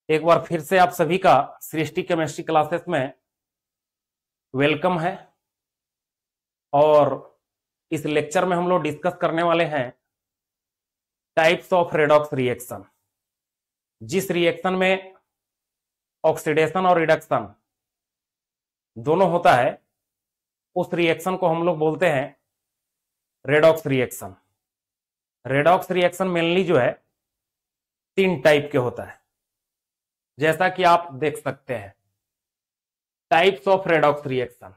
एक बार फिर से आप सभी का सृष्टि केमिस्ट्री क्लासेस में वेलकम है। और इस लेक्चर में हम लोग डिस्कस करने वाले हैं टाइप्स ऑफ रेडॉक्स रिएक्शन। जिस रिएक्शन में ऑक्सीडेशन और रिडक्शन दोनों होता है उस रिएक्शन को हम लोग बोलते हैं redox reaction. Redox reaction mainly जो है 3 टाइप के होता है, जैसा कि आप देख सकते हैं। टाइप्स ऑफ रेडॉक्स रिएक्शन,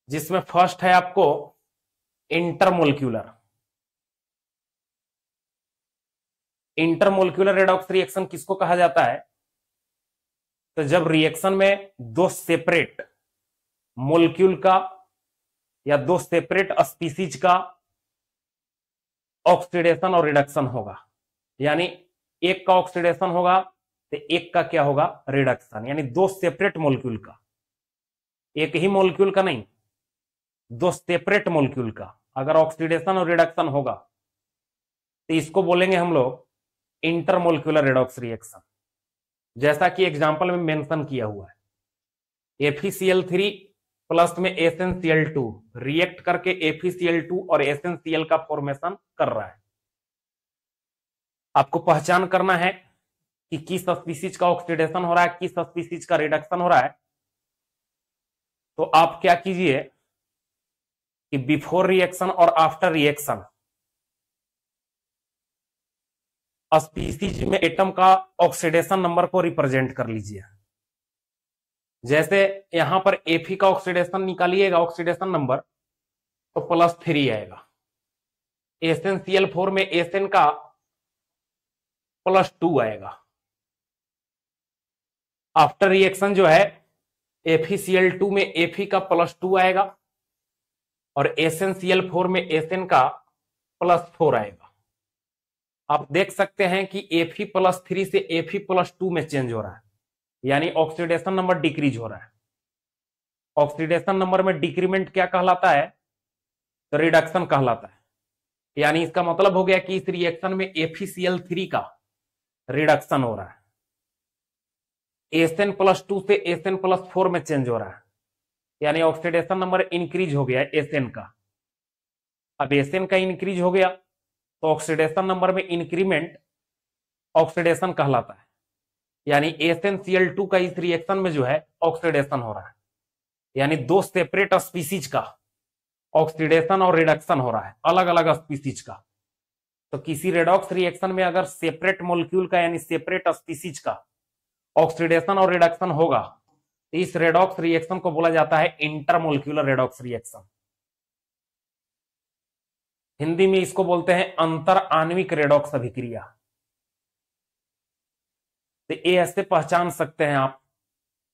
जिसमें फर्स्ट है आपको इंटरमोलिक्यूलर। इंटरमोलिक्यूलर रेडॉक्स रिएक्शन किसको कहा जाता है? तो जब रिएक्शन में दो सेपरेट मोलिक्यूल का या दो सेपरेट स्पीसीज का ऑक्सीडेशन और रिडक्शन होगा, यानी एक का ऑक्सीडेशन होगा तो एक का क्या होगा? रिडक्शन। यानी दो सेपरेट मोलिक्यूल का, एक ही मोलिक्यूल का नहीं, दो सेपरेट मोलिक्यूल का अगर ऑक्सीडेशन और रिडक्शन होगा तो इसको बोलेंगे हम लोग इंटरमोलिक्यूलर रेडॉक्स रिएक्शन। जैसा कि एग्जांपल में मेंशन किया हुआ है, FeCl3 प्लस में SnCl2 रिएक्ट करके FeCl2 और SnCl का फॉर्मेशन कर रहा है। आपको पहचान करना है कि किस स्पीसीज का ऑक्सीडेशन हो रहा है, किस स्पीसीज का रिडक्शन हो रहा है। तो आप क्या कीजिए कि बिफोर रिएक्शन और आफ्टर रिएक्शन स्पीसीज में एटम का ऑक्सीडेशन नंबर को रिप्रेजेंट कर लीजिए। जैसे यहां पर Fe का ऑक्सीडेशन निकालिएगा, ऑक्सीडेशन नंबर तो +3 आएगा। SnCl4 में Sn का +2 आएगा। आफ्टर रिएक्शन जो है FeCl2 में Fe का +2 आएगा और SnCl4 में Sn का +4 आएगा। आप देख सकते हैं कि Fe+3 से Fe+2 में चेंज हो रहा है, यानी ऑक्सीडेशन नंबर डिक्रीज हो रहा है। ऑक्सीडेशन नंबर में डिक्रीमेंट क्या कहलाता है? तो रिडक्शन कहलाता है। यानी इसका मतलब हो गया कि इस रिएक्शन में FeCl3 का रिडक्शन हो रहा है, Sn+2 से Sn+4 में चेंज हो रहा है, यानी ऑक्सीडेशन नंबर इंक्रीज हो गया Sn का। अब Sn का इंक्रीज हो गया तो ऑक्सीडेशन नंबर में इंक्रीमेंट ऑक्सीडेशन कहलाता है, यानी SnCl2 का इस रिएक्शन में जो है ऑक्सीडेशन हो रहा है, यानी दो सेपरेट स्पीसीज का ऑक्सीडेशन और रिडक्शन हो रहा है, अलग अलग स्पीसीज का। तो किसी रेडॉक्स रिएक्शन में अगर सेपरेट मॉलिक्यूल का यानी सेपरेट स्पीसीज का ऑक्सीडेशन और रिडक्शन होगा तो इस रेडॉक्स रिएक्शन को बोला जाता है इंटरमोलिक्यूलर रेडॉक्स रिएक्शन। हिंदी में इसको बोलते हैं अंतर आणविक रेडॉक्स अभिक्रिया। तो ये ऐसे पहचान सकते हैं आप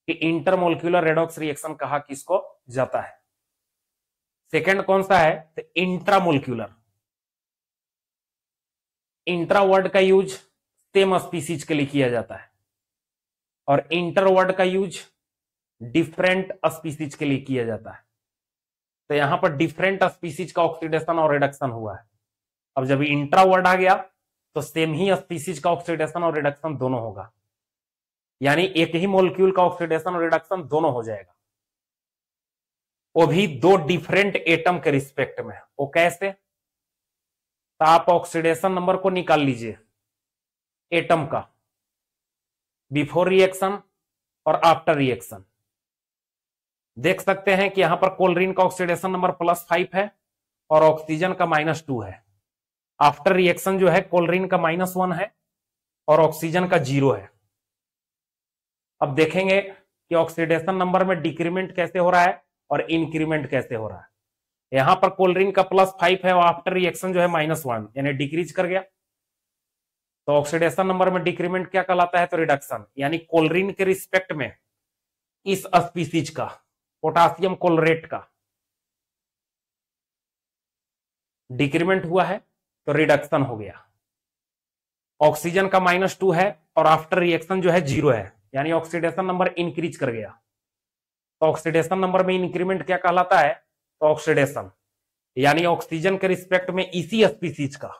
कि इंटरमोलिक्यूलर रेडॉक्स रिएक्शन कहा किसको जाता है। सेकंड कौन सा है? तो इंट्रामोलिक्यूलर। इंट्रा वर्ड का यूज सेम स्पीसीज के लिए किया जाता है और इंटर वर्ड का यूज डिफरेंट स्पीसीज के लिए किया जाता है। तो यहां पर डिफरेंट स्पीसीज का ऑक्सीडेशन और रिडक्शन हुआ है। अब जब इंट्रा वर्ड आ गया तो सेम ही स्पीसीज का ऑक्सीडेशन और रिडक्शन दोनों होगा, यानी एक ही मॉलिक्यूल का ऑक्सीडेशन और रिडक्शन दोनों हो जाएगा, वो भी दो डिफरेंट एटम के रिस्पेक्ट में। वो कैसे? तो आप ऑक्सीडेशन नंबर को निकाल लीजिए एटम का बिफोर रिएक्शन और आफ्टर रिएक्शन। देख सकते हैं कि यहां पर क्लोरीन का ऑक्सीडेशन नंबर +5 है और ऑक्सीजन का -2 है। आफ्टर रिएक्शन जो है क्लोरीन का -1 है और ऑक्सीजन का 0 है। अब देखेंगे कि ऑक्सीडेशन नंबर में डिक्रीमेंट कैसे हो रहा है और इंक्रीमेंट कैसे हो रहा है। यहां पर क्लोरीन का +5 है और आफ्टर रिएक्शन जो है -1, यानी डिक्रीज कर गया। तो ऑक्सीडेशन नंबर में डिक्रीमेंट क्या कहलाता है? तो रिडक्शन। यानी क्लोरीन के रिस्पेक्ट में इस स्पीसीज का पोटासियम क्लोरेट का डिक्रीमेंट हुआ है तो रिडक्शन हो गया। ऑक्सीजन का -2 है और आफ्टर रिएक्शन जो है 0 है, यानी ऑक्सीडेशन नंबर इंक्रीज कर गया। तो ऑक्सीडेशन नंबर में इंक्रीमेंट क्या कहलाता है? तो ऑक्सीडेशन, यानी ऑक्सीजन के रिस्पेक्ट में इसी स्पीसीज का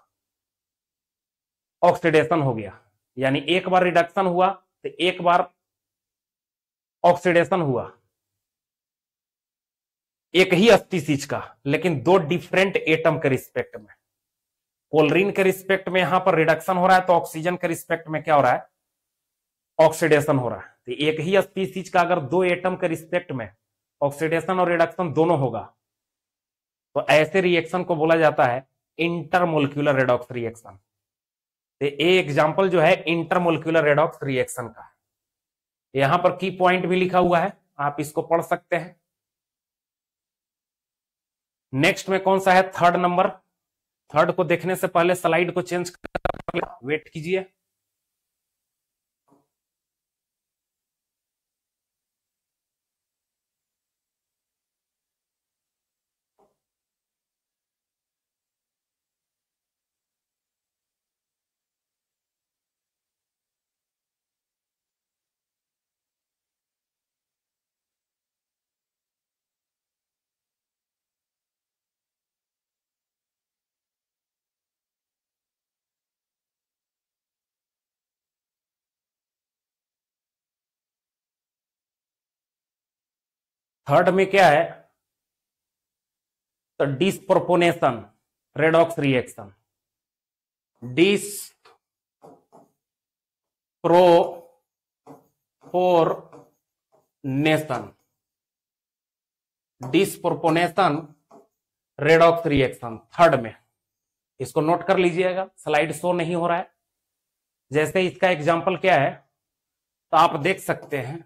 ऑक्सीडेशन हो गया। यानी एक बार रिडक्शन हुआ तो एक बार ऑक्सीडेशन हुआ, एक ही स्पीसीज का, लेकिन दो डिफरेंट एटम के रिस्पेक्ट में। क्लोरीन के रिस्पेक्ट में यहां पर रिडक्शन हो रहा है, तो ऑक्सीजन के रिस्पेक्ट में क्या हो रहा है, ऑक्सीडेशन हो रहा है। तो एक ही स्पीसीज का अगर दो एटम के रिस्पेक्ट में ऑक्सीडेशन और रिडक्शन दोनों होगा, तो ऐसे रिएक्शन को बोला जाता है इंटरमोलिक्यूलर रेडॉक्स रिएक्शन। तो ये एग्जांपल जो है इंटरमोलिक्यूलर रेडॉक्स रिएक्शन का है। यहां पर की पॉइंट भी लिखा हुआ है, आप इसको पढ़ सकते हैं। नेक्स्ट में कौन सा है, थर्ड नंबर। थर्ड को देखने से पहले स्लाइड को चेंज कर, वेट कीजिए। थर्ड में क्या है, तो disproportionation redox reaction. Disproportionation redox reaction third में, इसको नोट कर लीजिएगा, स्लाइड शो नहीं हो रहा है। जैसे इसका एग्जांपल क्या है, तो आप देख सकते हैं,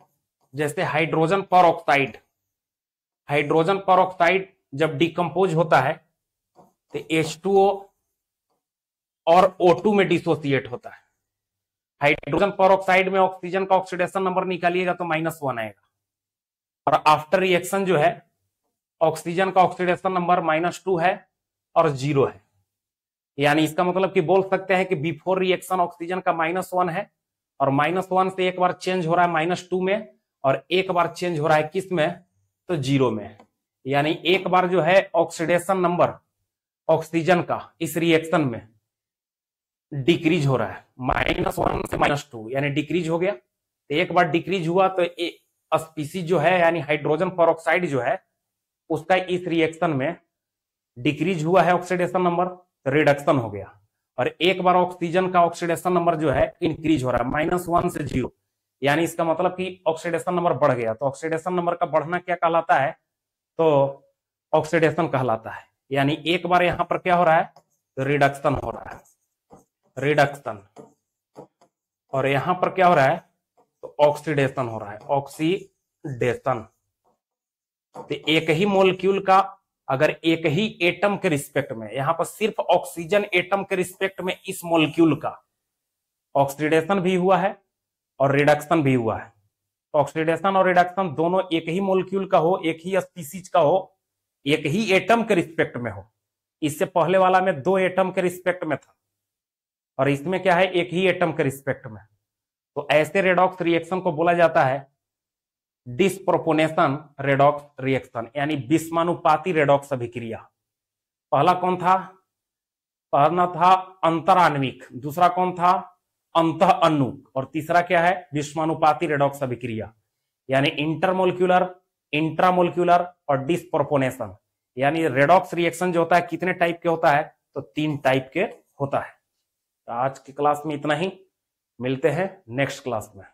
जैसे हाइड्रोजन पर ऑक्साइड, हाइड्रोजन पर ऑक्साइड जब डिकम्पोज होता है तो H2O और O2 में डिसोसिएट होता है। हाइड्रोजन पर ऑक्साइड में ऑक्सीजन का ऑक्सीडेशन नंबर निकालिएगा तो -1 आएगा, और आफ्टर रिएक्शन जो है ऑक्सीजन का ऑक्सीडेशन नंबर -2 है और 0 है। यानी इसका मतलब कि बोल सकते हैं कि बिफोर रिएक्शन ऑक्सीजन का -1 है, और -1 से एक बार चेंज हो रहा है -2 में, और एक बार चेंज हो रहा है किस में, तो 0 में। यानी एक बार जो है ऑक्सीडेशन नंबर ऑक्सीजन का इस रिएक्शन में डिक्रीज हो रहा है, -1 से -2, यानी डिक्रीज हो गया। तो एक बार डिक्रीज हुआ तो स्पीसीज जो है यानी हाइड्रोजन पर ऑक्साइड जो है उसका इस रिएक्शन में डिक्रीज हुआ है ऑक्सीडेशन नंबर, तो रिडक्शन हो गया। और एक बार ऑक्सीजन का ऑक्सीडेशन नंबर जो है इंक्रीज हो रहा है -1 से 0, यानी इसका मतलब कि ऑक्सीडेशन नंबर बढ़ गया। तो ऑक्सीडेशन नंबर का बढ़ना क्या कहलाता है, तो ऑक्सीडेशन कहलाता है। यानी एक बार यहां पर क्या हो रहा है, तो रिडक्शन हो रहा है, रिडक्शन, और यहां पर क्या हो रहा है, तो ऑक्सीडेशन हो रहा है, ऑक्सीडेशन। तो एक ही मॉलिक्यूल का अगर एक ही एटम के रिस्पेक्ट में, यहां पर सिर्फ ऑक्सीजन एटम के रिस्पेक्ट में इस मॉलिक्यूल का ऑक्सीडेशन भी हुआ है और रिडक्शन भी हुआ है, तो ऑक्सीडेशन और रिडक्शन दोनों एक ही मॉलिक्यूल का हो, एक ही स्पीसीज का हो, एक ही एटम के रिस्पेक्ट में हो। इससे पहले वाला में 2 एटम के रिस्पेक्ट में था, और इसमें क्या है, एक ही एटम के रिस्पेक्ट में। तो ऐसे रेडॉक्स रिएक्शन को बोला जाता है डिस्प्रोपोनेशन रेडॉक्स रिएक्शन, यानी विषमानुपाती रेडॉक्स अभिक्रिया। पहला कौन था, पहला था अंतराण्विक, दूसरा कौन था, अंतः अणुक, और तीसरा क्या है, विषमानुपाती रेडॉक्स अभिक्रिया। यानी इंटरमोलिक्यूलर, इंट्रामोलिक्यूलर और डिस्प्रोपोनेशन। यानी रेडॉक्स रिएक्शन जो होता है कितने टाइप के होता है, तो 3 टाइप के होता है। तो आज की क्लास में इतना ही, मिलते हैं नेक्स्ट क्लास में।